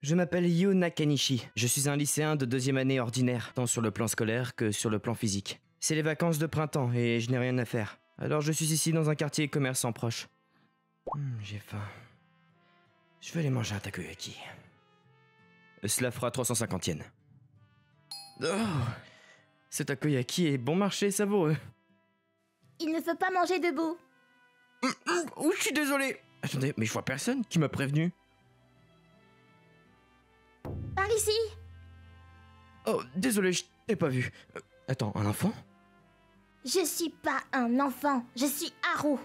Je m'appelle Yu Nakanishi. Je suis un lycéen de 2e année ordinaire, tant sur le plan scolaire que sur le plan physique. C'est les vacances de printemps et je n'ai rien à faire. Alors je suis ici dans un quartier commerçant proche. J'ai faim. Je vais aller manger un takoyaki. Cela fera 350 yens. Oh, ce takoyaki est bon marché et savoureux. Il ne faut pas manger debout. Oh, je suis désolé. Attendez, mais je vois personne qui m'a prévenu. Par ici. Oh, désolé, je t'ai pas vu. Attends, un enfant? Je suis pas un enfant, je suis Haru.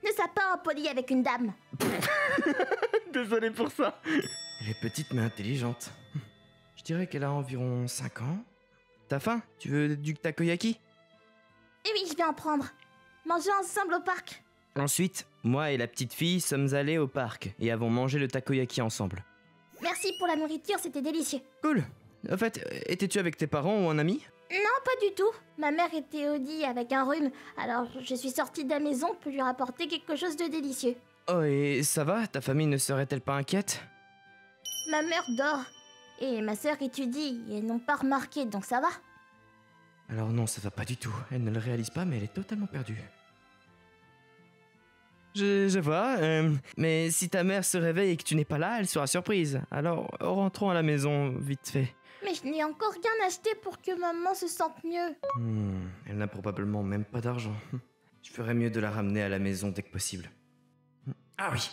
Ne sois pas impoli avec une dame. Désolé pour ça. Elle est petite mais intelligente. Je dirais qu'elle a environ 5 ans. T'as faim? Tu veux du takoyaki? Et oui, je vais en prendre. Mangeons ensemble au parc. Ensuite, moi et la petite fille sommes allés au parc et avons mangé le takoyaki ensemble. Merci pour la nourriture, c'était délicieux. Cool. En fait, étais-tu avec tes parents ou un ami? Non, pas du tout. Ma mère était au lit avec un rhume, alors je suis sortie de la maison pour lui rapporter quelque chose de délicieux. Oh, et ça va? Ta famille ne serait-elle pas inquiète? Ma mère dort, et ma sœur étudie, et elles n'ont pas remarqué, donc ça va. Alors non, ça va pas du tout. Elle ne le réalise pas, mais elle est totalement perdue. Je vois, mais si ta mère se réveille et que tu n'es pas là, elle sera surprise. Alors, rentrons à la maison, vite fait. Mais je n'ai encore rien acheté pour que maman se sente mieux. Elle n'a probablement même pas d'argent. Je ferais mieux de la ramener à la maison dès que possible. Ah oui.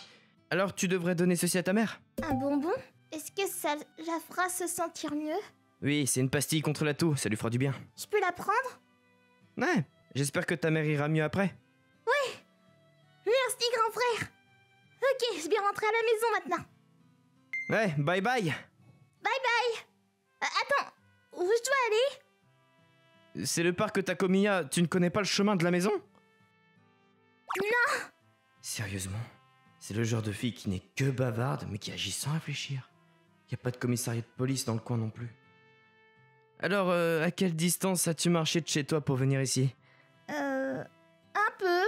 Alors tu devrais donner ceci à ta mère? Un bonbon? Est-ce que ça la fera se sentir mieux? Oui, c'est une pastille contre la toux, ça lui fera du bien. Je peux la prendre? Ouais, j'espère que ta mère ira mieux après. Ouais. Merci, grand frère. Ok, je vais rentrer à la maison maintenant. Ouais, bye bye. Bye bye. Attends, où je dois aller? C'est le parc Takomiya, tu ne connais pas le chemin de la maison? Non. Sérieusement? C'est le genre de fille qui n'est que bavarde, mais qui agit sans réfléchir. Y a pas de commissariat de police dans le coin non plus. Alors, à quelle distance as-tu marché de chez toi pour venir ici? Un peu.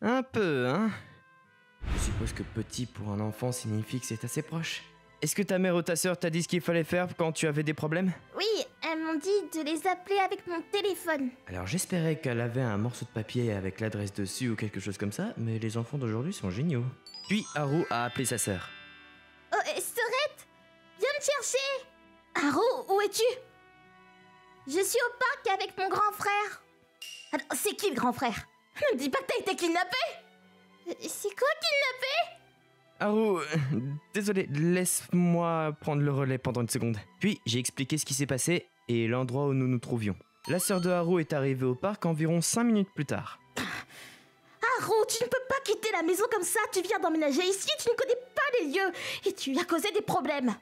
Un peu, hein? Je suppose que petit pour un enfant signifie que c'est assez proche. Est-ce que ta mère ou ta sœur t'a dit ce qu'il fallait faire quand tu avais des problèmes? Oui, elles m'ont dit de les appeler avec mon téléphone. Alors j'espérais qu'elle avait un morceau de papier avec l'adresse dessus ou quelque chose comme ça, mais les enfants d'aujourd'hui sont géniaux. Puis Haru a appelé sa sœur. Oh, Sorette, viens me chercher. Haru, où es-tu? Je suis au parc avec mon grand frère. Attends, c'est qui le grand frère? Ne me dis pas que t'as été kidnappé. C'est quoi kidnappé? Haru, désolé, laisse-moi prendre le relais pendant une seconde. Puis j'ai expliqué ce qui s'est passé et l'endroit où nous nous trouvions. La sœur de Haru est arrivée au parc environ 5 minutes plus tard. Haru, tu ne peux pas quitter la maison comme ça. Tu viens d'emménager ici, tu ne connais pas les lieux et tu as causé des problèmes.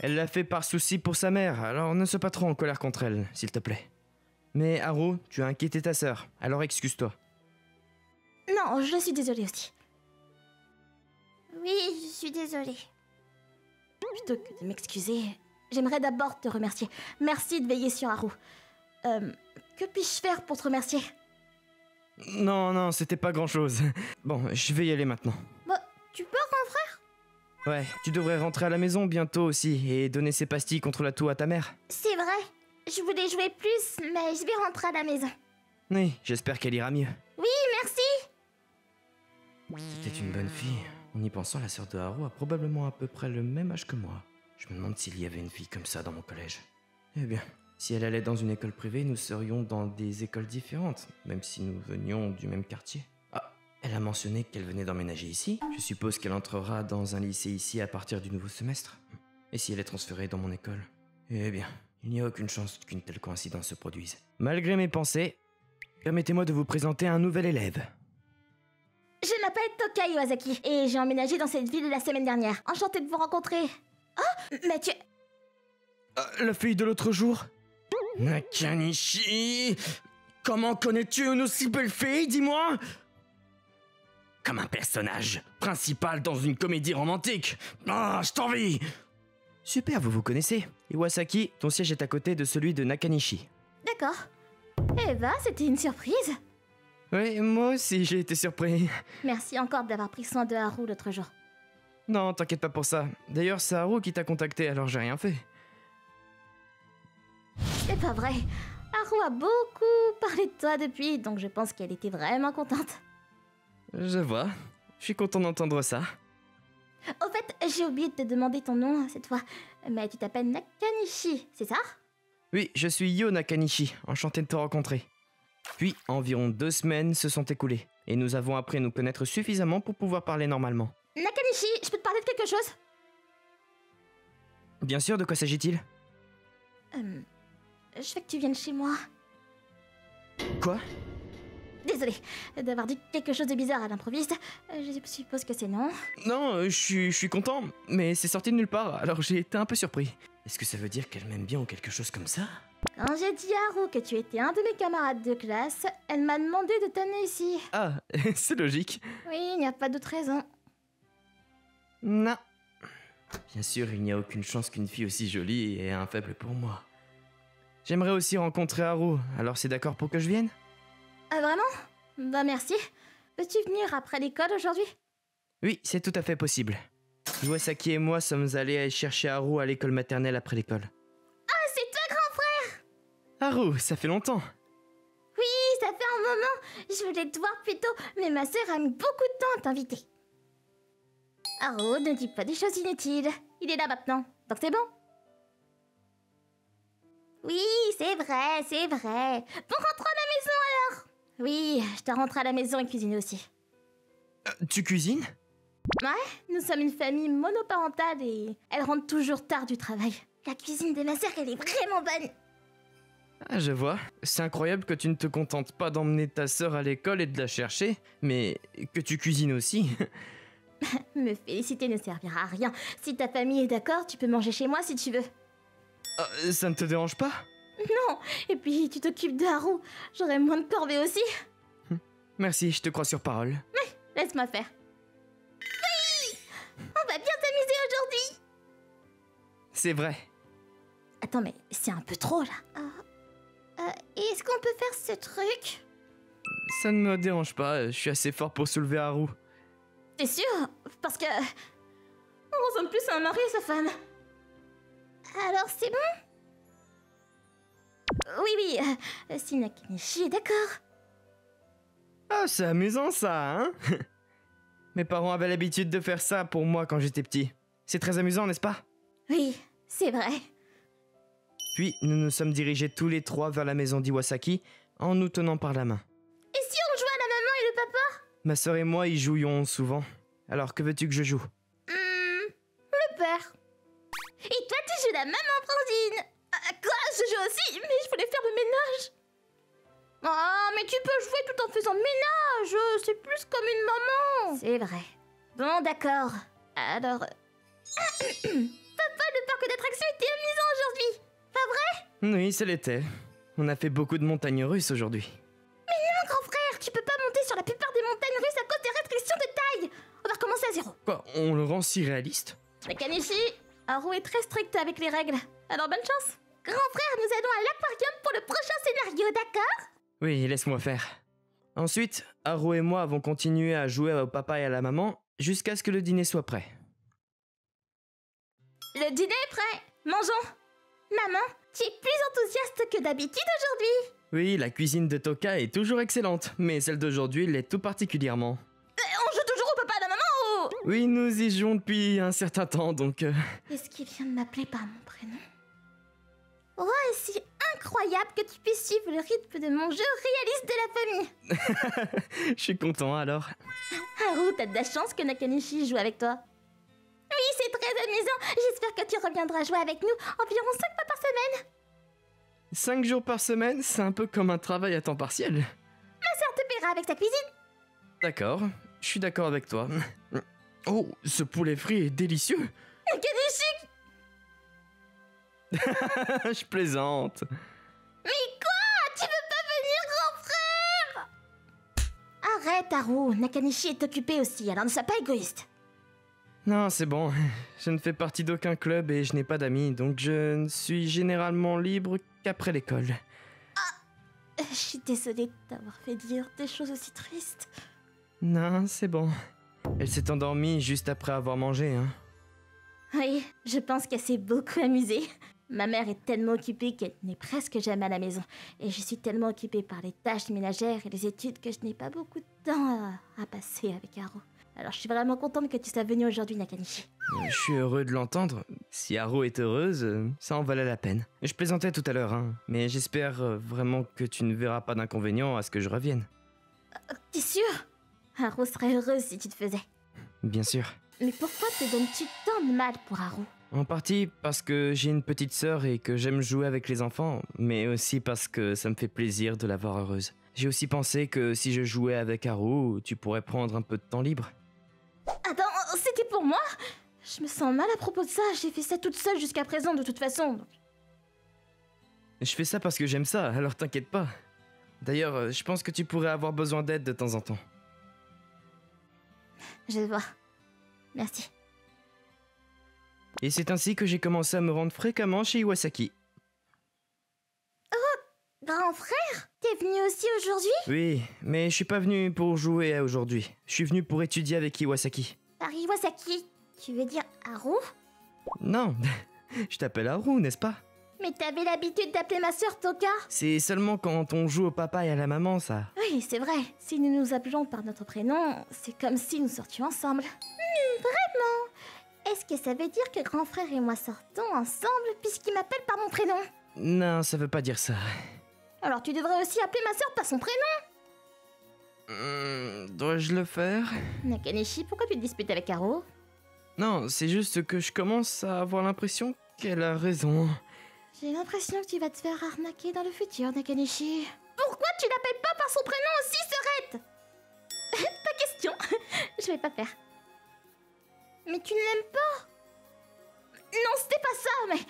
Elle l'a fait par souci pour sa mère, alors ne sois pas trop en colère contre elle, s'il te plaît. Mais Haru, tu as inquiété ta sœur, alors excuse-toi. Non, je suis désolée aussi. Oui, je suis désolée. Plutôt que de m'excuser, j'aimerais d'abord te remercier. Merci de veiller sur Haru. Que puis-je faire pour te remercier? Non, c'était pas grand-chose. Bon, je vais y aller maintenant. Bah, tu peux, grand frère? Ouais, tu devrais rentrer à la maison bientôt aussi et donner ces pastilles contre la toux à ta mère. C'est vrai. Je voulais jouer plus, mais je vais rentrer à la maison. Oui, j'espère qu'elle ira mieux. Oui, merci. C'était une bonne fille. En y pensant, la sœur de Haru a probablement à peu près le même âge que moi. Je me demande s'il y avait une fille comme ça dans mon collège. Eh bien, si elle allait dans une école privée, nous serions dans des écoles différentes, même si nous venions du même quartier. Ah, elle a mentionné qu'elle venait d'emménager ici. Je suppose qu'elle entrera dans un lycée ici à partir du nouveau semestre. Et si elle est transférée dans mon école? Eh bien, il n'y a aucune chance qu'une telle coïncidence se produise. Malgré mes pensées, permettez-moi de vous présenter un nouvel élève. Je m'appelle Toka Iwasaki et j'ai emménagé dans cette ville la semaine dernière. Enchantée de vous rencontrer. Oh, mais tu... La fille de l'autre jour? Nakanishi! Comment connais-tu une aussi belle fille, dis-moi? Comme un personnage principal dans une comédie romantique. Ah, je t'envie! Super, vous vous connaissez. Iwasaki, ton siège est à côté de celui de Nakanishi. D'accord. Eh ben, c'était une surprise. Oui, moi aussi j'ai été surpris. Merci encore d'avoir pris soin de Haru l'autre jour. Non, t'inquiète pas pour ça. D'ailleurs, c'est Haru qui t'a contacté, alors j'ai rien fait. C'est pas vrai. Haru a beaucoup parlé de toi depuis, donc je pense qu'elle était vraiment contente. Je vois. Je suis content d'entendre ça. Au fait, j'ai oublié de te demander ton nom cette fois. Mais tu t'appelles Nakanishi, c'est ça? Oui, je suis Yo Nakanishi, enchanté de te rencontrer. Puis, environ 2 semaines se sont écoulées, et nous avons appris à nous connaître suffisamment pour pouvoir parler normalement. Nakanishi, je peux te parler de quelque chose? Bien sûr, de quoi s'agit-il? Je veux que tu viennes chez moi. Quoi? Désolée d'avoir dit quelque chose de bizarre à l'improviste. Je suppose que c'est non. Non, je suis content, mais c'est sorti de nulle part, alors j'ai été un peu surpris. Est-ce que ça veut dire qu'elle m'aime bien ou quelque chose comme ça? Quand j'ai dit à Haru que tu étais un de mes camarades de classe, elle m'a demandé de t'amener ici. Ah, c'est logique. Oui, il n'y a pas d'autre raison. Non. Bien sûr, il n'y a aucune chance qu'une fille aussi jolie ait un faible pour moi. J'aimerais aussi rencontrer Haru, alors c'est d'accord pour que je vienne? Ah vraiment? Bah merci. Peux-tu venir après l'école aujourd'hui? Oui, c'est tout à fait possible. Iwasaki et moi sommes allés chercher Haru à l'école maternelle après l'école. Ah, c'est toi, grand frère! Haru, ça fait longtemps. Oui, ça fait un moment. Je voulais te voir plus tôt, mais ma sœur a mis beaucoup de temps à t'inviter. Haru, ne dis pas des choses inutiles. Il est là maintenant, donc c'est bon. Oui, c'est vrai, c'est vrai. Bon, rentre à la maison alors. Oui, je te rentre à la maison et cuisiner aussi. Tu cuisines? Nous sommes une famille monoparentale et elle rentre toujours tard du travail. La cuisine de ma sœur, elle est vraiment bonne. Ah, je vois. C'est incroyable que tu ne te contentes pas d'emmener ta sœur à l'école et de la chercher, mais que tu cuisines aussi. Me féliciter ne servira à rien. Si ta famille est d'accord, tu peux manger chez moi si tu veux. Ah, ça ne te dérange pas? Non, et puis tu t'occupes de Haru. J'aurai moins de corvée aussi. Merci, je te crois sur parole. Laisse-moi faire. Oui! On va bien s'amuser aujourd'hui. C'est vrai. Attends, mais c'est un peu trop là. Est-ce qu'on peut faire ce truc? Ça ne me dérange pas, je suis assez fort pour soulever Haru. T'es sûr? Parce que... on ressemble plus à un mari et sa femme. Alors c'est bon? Oui, si Nakanishi est d'accord. Ah, c'est amusant ça, hein? Mes parents avaient l'habitude de faire ça pour moi quand j'étais petit. C'est très amusant, n'est-ce pas? Oui, c'est vrai. Puis, nous nous sommes dirigés tous les 3 vers la maison d'Iwasaki en nous tenant par la main. Et si on jouait à la maman et le papa? Ma sœur et moi y jouions souvent. Alors, que veux-tu que je joue? Le père. Et toi, tu joues la maman, Francine. Quoi? Je joue aussi, mais je voulais faire le ménage. Oh, mais tu peux jouer tout en faisant le ménage. C'est plus comme une maman. C'est vrai. Bon, d'accord. Alors... Papa, le parc d'attractions était amusant aujourd'hui. Pas vrai? Oui, ça l'était. On a fait beaucoup de montagnes russes aujourd'hui. Non, grand frère, tu peux pas monter sur la plupart des montagnes russes à cause des restrictions de taille. On va recommencer à 0. Quoi, on le rend si réaliste? Nakanishi, Haru est très strict avec les règles. Alors bonne chance. Grand frère, nous allons à l'aquarium pour le prochain scénario, d'accord? Oui, laisse-moi faire. Ensuite, Haru et moi avons continué à jouer au papa et à la maman jusqu'à ce que le dîner soit prêt. Le dîner est prêt. Mangeons. Maman, tu es plus enthousiaste que d'habitude aujourd'hui. Oui, la cuisine de Toka est toujours excellente, mais celle d'aujourd'hui l'est tout particulièrement. On joue toujours au papa et à la maman ou... Oui, nous y jouons depuis un certain temps, donc... Est-ce qu'il vient de m'appeler par mon prénom? Oh, c'est incroyable que tu puisses suivre le rythme de mon jeu réaliste de la famille. Je suis content, alors. Haru, t'as de la chance que Nakanishi joue avec toi. Oui, c'est très amusant. J'espère que tu reviendras jouer avec nous environ 5 fois par semaine. 5 jours par semaine, c'est un peu comme un travail à temps partiel. Ma sœur te paiera avec sa cuisine. D'accord, je suis d'accord avec toi. Oh, ce poulet frit est délicieux. Nakanishi! Je plaisante. Mais quoi? Tu veux pas venir, grand frère? Arrête, Haru. Nakanishi est occupé aussi, alors ne sois pas égoïste. Non, c'est bon. Je ne fais partie d'aucun club et je n'ai pas d'amis, donc je ne suis généralement libre qu'après l'école. Je suis désolée de t'avoir fait dire des choses aussi tristes. Non, c'est bon. Elle s'est endormie juste après avoir mangé, hein. Oui, je pense qu'elle s'est beaucoup amusée. Ma mère est tellement occupée qu'elle n'est presque jamais à la maison. Et je suis tellement occupée par les tâches ménagères et les études que je n'ai pas beaucoup de temps à passer avec Haru. Alors je suis vraiment contente que tu sois venue aujourd'hui, Nakanishi. Je suis heureux de l'entendre. Si Haru est heureuse, ça en valait la peine. Je plaisantais tout à l'heure, hein, mais j'espère vraiment que tu ne verras pas d'inconvénient à ce que je revienne. T'es sûr? Haru serait heureuse si tu te faisais. Bien sûr. Mais pourquoi te donnes-tu tant de mal pour Haru? En partie parce que j'ai une petite sœur et que j'aime jouer avec les enfants, mais aussi parce que ça me fait plaisir de la voir heureuse. J'ai aussi pensé que si je jouais avec Haru, tu pourrais prendre un peu de temps libre. Attends, c'était pour moi? Je me sens mal à propos de ça, j'ai fait ça toute seule jusqu'à présent de toute façon. Donc... Je fais ça parce que j'aime ça, alors t'inquiète pas. D'ailleurs, je pense que tu pourrais avoir besoin d'aide de temps en temps. Je vois. Merci. Et c'est ainsi que j'ai commencé à me rendre fréquemment chez Iwasaki. Oh, grand frère? T'es venu aussi aujourd'hui? Oui, mais je suis pas venu pour jouer aujourd'hui. Je suis venu pour étudier avec Iwasaki. Par Iwasaki, tu veux dire Haru? Non, je t'appelle Haru, n'est-ce pas? Mais t'avais l'habitude d'appeler ma sœur Toka? C'est seulement quand on joue au papa et à la maman, ça. Oui, c'est vrai. Si nous nous appelons par notre prénom, c'est comme si nous sortions ensemble. Vraiment? Est-ce que ça veut dire que grand frère et moi sortons ensemble puisqu'il m'appelle par mon prénom? Non, ça veut pas dire ça. Alors tu devrais aussi appeler ma sœur par son prénom. Dois-je le faire? Nakanishi, pourquoi tu te disputes avec Haru? Non, c'est juste que je commence à avoir l'impression qu'elle a raison. J'ai l'impression que tu vas te faire arnaquer dans le futur, Nakanishi. Pourquoi tu l'appelles pas par son prénom aussi, Serette? Pas question. Je vais pas faire. Mais tu ne l'aimes pas? Non, c'était pas ça, mais...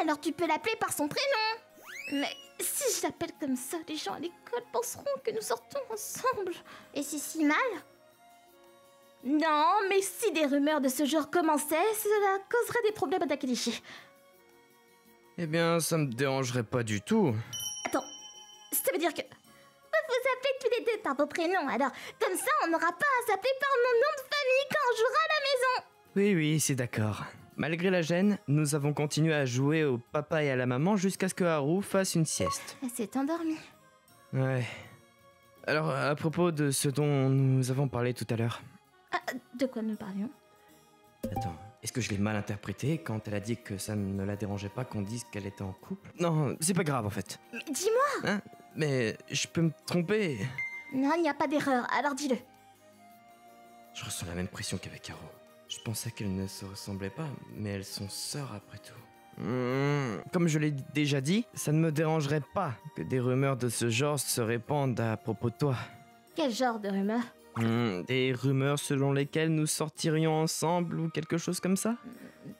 Alors tu peux l'appeler par son prénom. Mais si je l'appelle comme ça, les gens à l'école penseront que nous sortons ensemble. Et c'est si mal? Non, mais si des rumeurs de ce genre commençaient, cela causerait des problèmes à Nakanishi. Eh bien, ça me dérangerait pas du tout. Attends, ça veut dire que... Vous appelez tous les deux par vos prénoms, alors comme ça on n'aura pas à s'appeler par nos noms de famille quand on jouera à la maison. Oui, c'est d'accord. Malgré la gêne, nous avons continué à jouer au papa et à la maman jusqu'à ce que Haru fasse une sieste. Elle s'est endormie. Ouais. Alors, à propos de ce dont nous avons parlé tout à l'heure. Ah, de quoi nous parlions? Attends, est-ce que je l'ai mal interprété quand elle a dit que ça ne la dérangeait pas qu'on dise qu'elle était en couple? Non, c'est pas grave en fait. Mais dis-moi! Hein? Mais je peux me tromper. Non, il n'y a pas d'erreur, alors dis-le. Je ressens la même pression qu'avec Haru. Je pensais qu'elles ne se ressemblaient pas, mais elles sont sœurs après tout. Comme je l'ai déjà dit, ça ne me dérangerait pas que des rumeurs de ce genre se répandent à propos de toi. Quel genre de rumeur? Des rumeurs selon lesquelles nous sortirions ensemble ou quelque chose comme ça?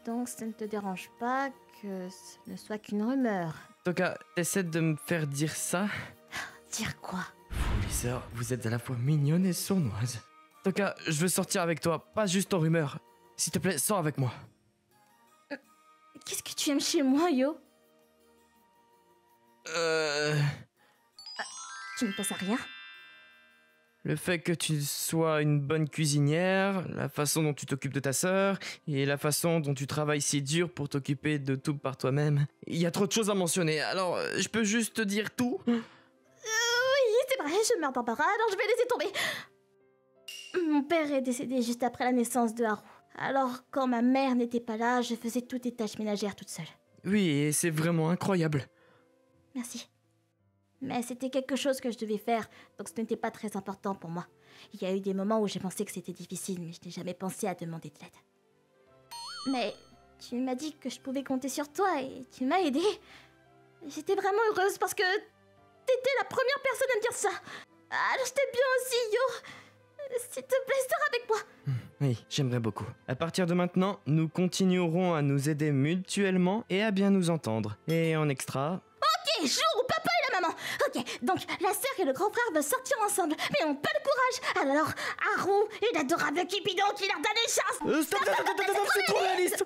Donc ça ne te dérange pas que ce ne soit qu'une rumeur? Toka, essaie de me faire dire ça. Dire quoi? Vous les sœurs, vous êtes à la fois mignonnes et sournoises. Toka, je veux sortir avec toi, pas juste en rumeur. S'il te plaît, sors avec moi. Qu'est-ce que tu aimes chez moi, Yo? Tu ne penses à rien? Le fait que tu sois une bonne cuisinière, la façon dont tu t'occupes de ta sœur, et la façon dont tu travailles si dur pour t'occuper de tout par toi-même. Il y a trop de choses à mentionner, alors je peux juste te dire tout? Oui, c'est vrai, je meurs d'embarras, alors je vais laisser tomber. Mon père est décédé juste après la naissance de Haru. Alors, quand ma mère n'était pas là, je faisais toutes les tâches ménagères toute seule. Oui, et c'est vraiment incroyable. Merci. Mais c'était quelque chose que je devais faire, donc ce n'était pas très important pour moi. Il y a eu des moments où j'ai pensé que c'était difficile, mais je n'ai jamais pensé à demander de l'aide. Mais tu m'as dit que je pouvais compter sur toi et tu m'as aidée. J'étais vraiment heureuse parce que t'étais la première personne à me dire ça. Alors je t'aime bien aussi, Yo. S'il te plaît, sors avec moi. Oui, j'aimerais beaucoup. À partir de maintenant, nous continuerons à nous aider mutuellement et à bien nous entendre. Et en extra... Ok, jour où papa et la maman. Ok, donc la sœur et le grand frère veulent sortir ensemble, mais n'ont pas le courage. Alors, Haru et l'adorable Cupidon qui leur donne une chance. Stop, c'est trop réaliste.